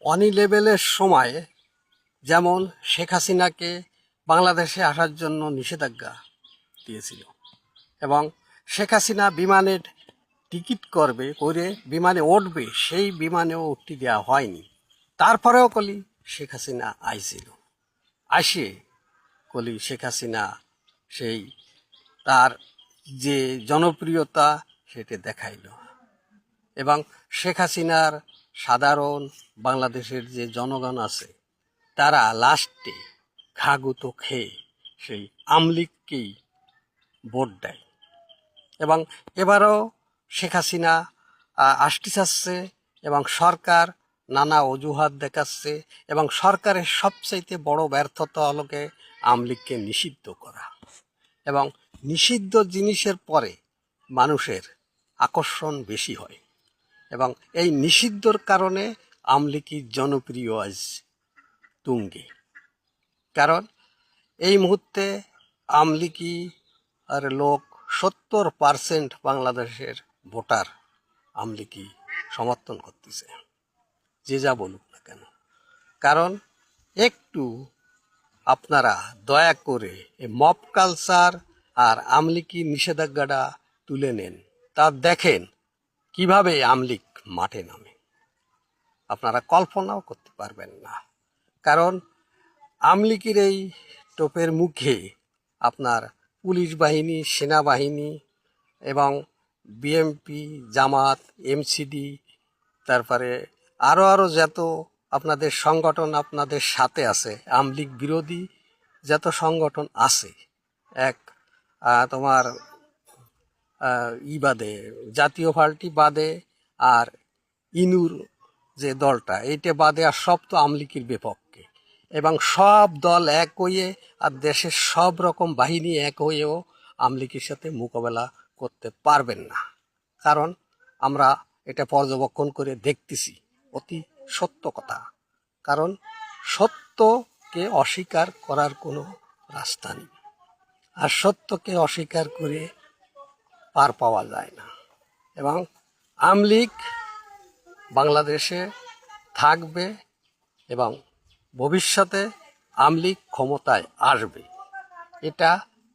অনি লেভেলের সময় যেমন শেখ হাসিনাকে বাংলাদেশে আসার জন্য নিষেধাজ্ঞা দিয়েছিল এবং শেখ হাসিনা বিমানের টিকিট করে বিমানে উঠবে, সেই বিমানেও উঠতে দেওয়া হয়নি। তারপরেও কলি শেখ হাসিনা আইছিল, আসে কলি শেখ হাসিনা সেই তার যে জনপ্রিয়তা সেটা দেখাইল এবং শেখ হাসিনার সাধারণ বাংলাদেশের যে জনগণ আছে তারা লাস্টে ঘাগুতো খেয়ে সেই আমলিগকেই ভোট দেয় এবং এবারও শেখ হাসিনা আসতে চাচ্ছে এবং সরকার নানা অজুহাত দেখাচ্ছে এবং সরকারের সবচাইতে বড় ব্যর্থতা হলো আমলিগকে নিষিদ্ধ করা এবং নিষিদ্ধ জিনিসের পরে মানুষের আকর্ষণ বেশি হয় এবং এই নিষিদ্ধর কারণে আমলিগের জনপ্রিয় আজ তুঙ্গে। কারণ এই মুহূর্তে আমলিগি আর লোক 70% বাংলাদেশের ভোটার আমলিগি সমর্থন করতেছে, যে যা বলুক না কেন। কারণ একটু আপনারা দয়া করে এই মব কালচার আর আমলিগি নিষেধাজ্ঞাটা তুলে নেন, তা দেখেন কিভাবে আমলিগ মাঠে নামে, আপনারা কল্পনাও করতে পারবেন না। কারণ আমলিগের এই টোপের মুখে আপনার পুলিশ বাহিনী, সেনাবাহিনী এবং বিএমপি, জামাত, এমসিডি, তারপরে আরও যত আপনাদের সংগঠন আপনাদের সাথে আছে, আমলিগ বিরোধী যত সংগঠন আছে, এক তোমার বাদে জাতীয় পার্টি বাদে আর ইনুর যে দলটা, এইটা বাদে আর সব তো আমলিগের বিপক্ষে এবং সব দল এক হয়ে আর দেশের সব রকম বাহিনী এক হয়েও আমলিগের সাথে মোকাবেলা করতে পারবেন না। কারণ আমরা এটা পর্যবেক্ষণ করে দেখতেছি, অতি সত্য কথা। কারণ সত্যকে অস্বীকার করার কোনো রাস্তা নেই, আর সত্যকে অস্বীকার করে পার পাওয়া যায় না। এবং আমলিগ বাংলাদেশে থাকবে এবং ভবিষ্যতে আমলিগ ক্ষমতায় আসবে, এটা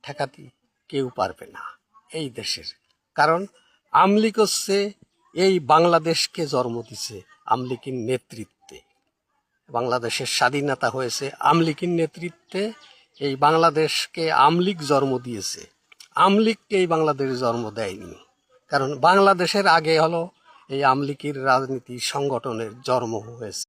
ঠেকাতে কেউ পারবে না এই দেশের। কারণ আমলিগ হচ্ছে এই বাংলাদেশকে জন্ম দিছে আমলিগের নেতৃত্বে। বাংলাদেশের স্বাধীনতা হয়েছে আমলিগের নেতৃত্বে, এই বাংলাদেশকে আমলিগ জন্ম দিয়েছে, আমলিগকে এই বাংলাদেশ জন্ম দেয়নি। কারণ বাংলাদেশের আগে হলো এই আমলিগের রাজনীতি সংগঠনের জন্ম হয়েছে।